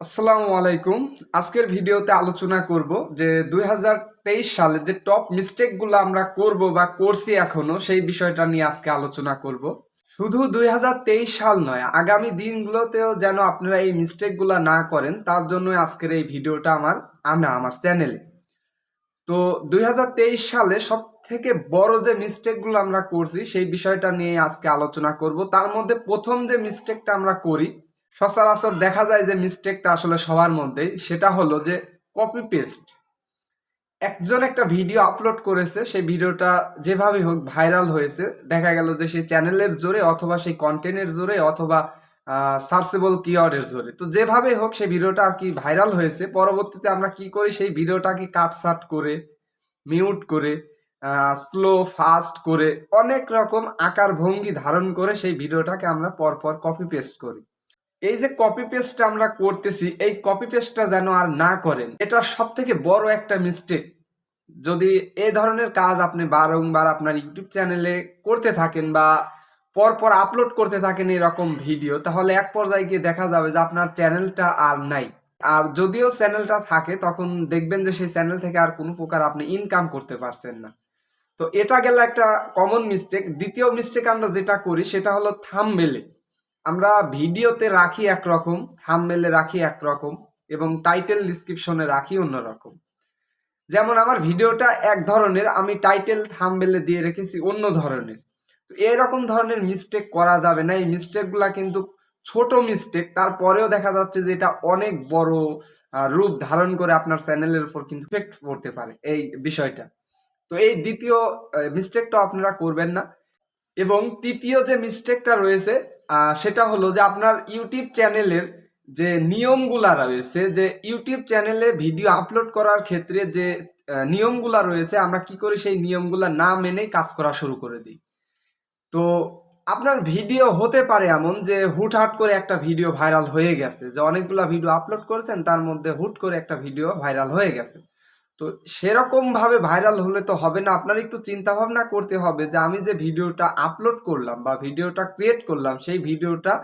আসসালামু আলাইকুম। আজকের ভিডিওতে আলোচনা করব যে 2023 সালে যে টপ মিস্টেকগুলো আমরা করব বা করছি এখনো সেই বিষয়টা নিয়ে আজকে আলোচনা করব। শুধু 2023 সাল নয়, আগামী দিনগুলোতেও যেন আপনারা এই মিস্টেকগুলো না করেন তার জন্য আজকের এই ভিডিওটা আমার চ্যানেলে। তো 2023 সালে সব থেকে বড় যে মিস্টেকগুলো আমরা করছি সেই বিষয়টা নিয়ে আজকে আলোচনা করব। তার মধ্যে প্রথম যে মিস্টেকটা আমরা করি, সচরাচর দেখা যায় যে মিস্টেকটা আসলে সবার মধ্যেই, সেটা হলো যে কপি পেস্ট। একজন একটা ভিডিও আপলোড করেছে, সেই ভিডিওটা যেভাবে হোক ভাইরাল হয়েছে, দেখা গেল যে সেই চ্যানেলের জোরে অথবা সেই কন্টেন্টের জোরে অথবা সার্চেবল কিওয়ার্ডের জোরে, তো যেভাবে হোক সেই ভিডিওটা আর কি ভাইরাল হয়েছে। পরবর্তীতে আমরা কি করি, সেই ভিডিওটাকে কাটসাট করে, মিউট করে, স্লো ফাস্ট করে, অনেক রকম আকার ভঙ্গি ধারণ করে সেই ভিডিওটাকে আমরা পরপর কপি পেস্ট করি। এই যে কপি পেস্টটা আমরা করতেছি, এই কপি পেস্টটা যেন আর না করেন, এটা সব থেকে বড় একটা মিস্টেক। যদি এই ধরনের কাজ আপনি বারংবার আপনার ইউটিউব চ্যানেলে করতে থাকেন বা পরপর আপলোড করতে থাকেন এরকম ভিডিও, তাহলে এক পর্যায়ে গিয়ে দেখা যাবে যে আপনার চ্যানেলটা আর নাই। আর যদিও চ্যানেলটা থাকে, তখন দেখবেন যে সেই চ্যানেল থেকে আর কোনো প্রকার আপনি ইনকাম করতে পারছেন না। তো এটা গেল একটা কমন মিস্টেক। দ্বিতীয় মিস্টেক আমরা যেটা করি সেটা হলো থাম্বনেলে। আমরা ভিডিওতে রাখি একরকম, থাম্বনেলে রাখি একরকম, এবং টাইটেল ডিসক্রিপশনে রাখি অন্যরকম। যেমন আমার ভিডিওটা এক ধরনের, আমি টাইটেল থাম্বনেলে দিয়ে রেখেছি অন্য ধরনের। তো এরকম ধরনের মিস্টেক করা যাবে না। এই মিস্টেকগুলা কিন্তু ছোট মিস্টেক, তারপরেও দেখা যাচ্ছে যে এটা অনেক বড় রূপ ধারণ করে আপনার চ্যানেলের উপর কিন্তু ইফেক্ট পড়তে পারে এই বিষয়টা। তো এই দ্বিতীয় মিস্টেকটা আপনারা করবেন না। এবং তৃতীয় যে মিস্টেকটা রয়েছে সেটা হলো যে আপনার ইউটিউব চ্যানেলের যে নিয়মগুলা রয়েছে, যে ইউটিউব চ্যানেলে ভিডিও আপলোড করার ক্ষেত্রে যে নিয়মগুলা রয়েছে, আমরা কি করি, সেই নিয়মগুলা না মেনেই কাজ করা শুরু করে দিই। তো আপনার ভিডিও হতে পারে এমন যে হুটহাট করে একটা ভিডিও ভাইরাল হয়ে গেছে, যে অনেকগুলা ভিডিও আপলোড করেছেন তার মধ্যে হুট করে একটা ভিডিও ভাইরাল হয়ে গেছে। তো সেরকম ভাবে ভাইরাল হলে তো হবে না। আপনার একটু চিন্তা ভাবনা করতে হবে যে আমি যে ভিডিওটা আপলোড করলাম বা ভিডিওটা ক্রিয়েট করলাম, সেই ভিডিওটা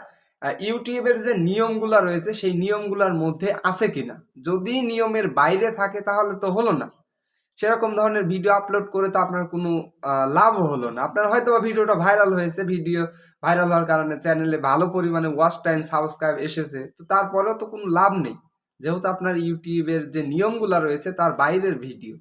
ইউটিউবের যে নিয়মগুলা রয়েছে সেই নিয়মগুলার মধ্যে আছে কিনা। যদি নিয়মের বাইরে থাকে তাহলে তো হলো না। সেরকম ধরনের ভিডিও আপলোড করে তো আপনার কোনো লাভ হলো না। আপনার হয়তো ভিডিওটা ভাইরাল হয়েছে, ভিডিও ভাইরাল হওয়ার কারণে চ্যানেলে ভালো পরিমাণে ওয়াচ টাইম, সাবস্ক্রাইব এসেছে, তো তারপরেও তো কোনো লাভ নেই, যেহেতু আপনার ইউটিউবের যে নিয়মগুলো রয়েছে তার বাইরের ভিডিও।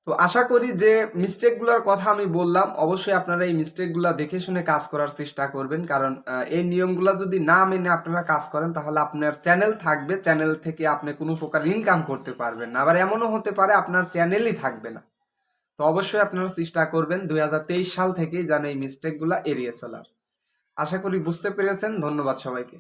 তো আশা করি যে মিস্টেকগুলোর কথা আমি বললাম, অবশ্যই আপনারা এই মিস্টেকগুলো দেখে শুনে কাজ করার চেষ্টা করবেন। কারণ এই নিয়মগুলো যদি না মেনে আপনারা কাজ করেন, তাহলে আপনার চ্যানেল থাকবে, চ্যানেল থেকে আপনি কোনো প্রকার ইনকাম করতে পারবেন না। আবার এমনও হতে পারে আপনার চ্যানেলই থাকবে না। তো অবশ্যই আপনারা চেষ্টা করবেন 2023 সাল থেকেই যেন এই মিস্টেকগুলো এড়িয়ে চলার। আশা করি বুঝতে পেরেছেন। ধন্যবাদ সবাইকে।